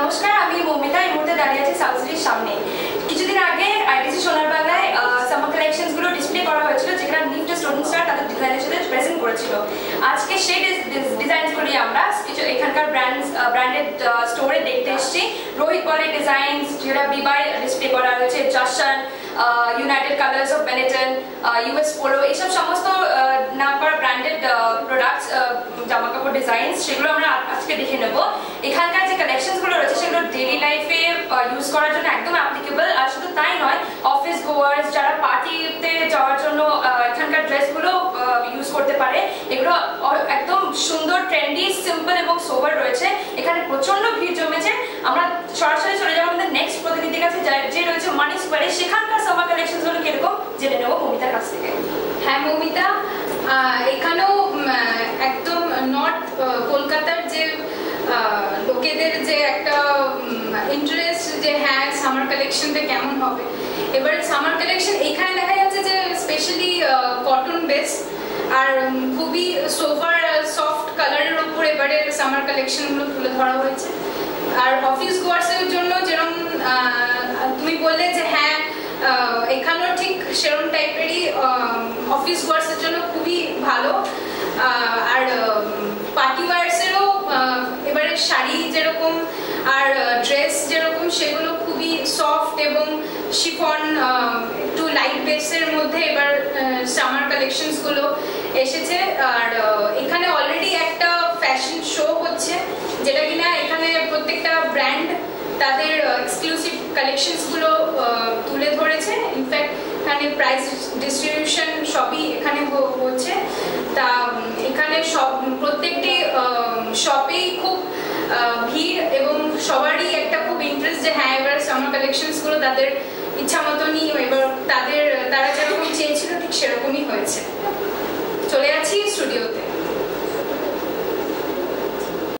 নমস্কার, আমি মৌমিতা। এই মুহূর্তে দাঁড়িয়ে আছি সাউথ সিটির সামনে। কিছুদিন আগে আইটিসি সোনার বাংলায় সামার কালেকশনসগুলো ডিসপ্লে করা হয়েছিল, যেখানে নিফট স্টুডেন্ট স্টার তাদের ডিজাইনের সাথে প্রেজেন্ট করেছিল। আজকে সেই ডিজাইনসগুলি আমরা কিছু এখানকার ব্র্যান্ডেড স্টোরে দেখতে এসেছি। রোহিত পলের ডিজাইনস, যেটা বিবাই ডিসপ্লে করা হয়েছে, জাসান, United Colors of Benetton, US Polo, এইসব সমস্ত নাম করা ব্র্যান্ডেড প্রোডাক্টস, জামা কাপড় ডিজাইনস, সেগুলো আমরা আজকে দেখে নেব। এখানকার যে কালেকশনসগুলো রয়েছে সেগুলো ডেইলি লাইফে ইউজ করার জন্য একদম অ্যাপ্লিকেবল। আর শুধু তাই নয়, অফিস গোয়ার্স যারা পার্টিতে যাওয়ার জন্য এখানকার ড্রেসগুলো ইউজ করতে পারে। এগুলো একদম সুন্দর, ট্রেন্ডি, সিম্পল এবং সোবার রয়েছে। এখানে প্রচন্ড ভিড় জমেছে। আমরা সরাসরি চলে যাবো আমাদের নেক্সট প্রতিনিধির কাছে, যে রয়েছে মানি স্কোয়ারে। সেখানকার সামার কালেকশনসগুলো কিরকম জেনে নেবো মৌমিতার কাছ থেকে। হ্যাঁ মৌমিতা, এখানেও একদম নর্থ কলকাতার যে লোকেদের যে একটা ইন্টারেস্ট, যে হ্যাঁ সামার কালেকশনটা কেমন হবে। এবারে সামার কালেকশন এখানে দেখা যাচ্ছে যে স্পেশালি কটন বেস আর খুবই সোভার সফট কালারের উপর এবারে সামার কালেকশনগুলো তুলে ধরা হয়েছে। আর অফিস গোয়ার্সের জন্য যেরকম তুমি বললে যে হ্যাঁ এখানেও ঠিক সেরকম টাইপেরই অফিস গোয়ার্সের জন্য খুবই ভালো। আর পার্টি ওয়ার্সেরও এবারে শাড়ি যেরকম আর ড্রেস যেরকম, সেগুলো খুবই সফট এবং শিফন, একটু লাইট বেসের মধ্যে এবার সামার কালেকশনসগুলো এসেছে। আর এখানে অলরেডি একটা ফ্যাশন শো হচ্ছে, যেটা কিনা এখানে প্রত্যেকটা ব্র্যান্ড তাদের এক্সক্লুসিভ কালেকশনসগুলো তুলে ধরেছে। ইনফ্যাক্ট এখানে প্রাইস ডিস্ট্রিবিউশন সবই এখানে হচ্ছে। তা এখানে প্রত্যেকটি শপেই খুব ভিড় এবং সবারই একটা খুব ইন্টারেস্ট যে হ্যাঁ এবার সামার কালেকশনসগুলো তাদের ইচ্ছা মতনই, এবার তারা যেরকম চেয়েছিল ঠিক সেরকমই হয়েছে। চলে যাচ্ছি স্টুডিওতে।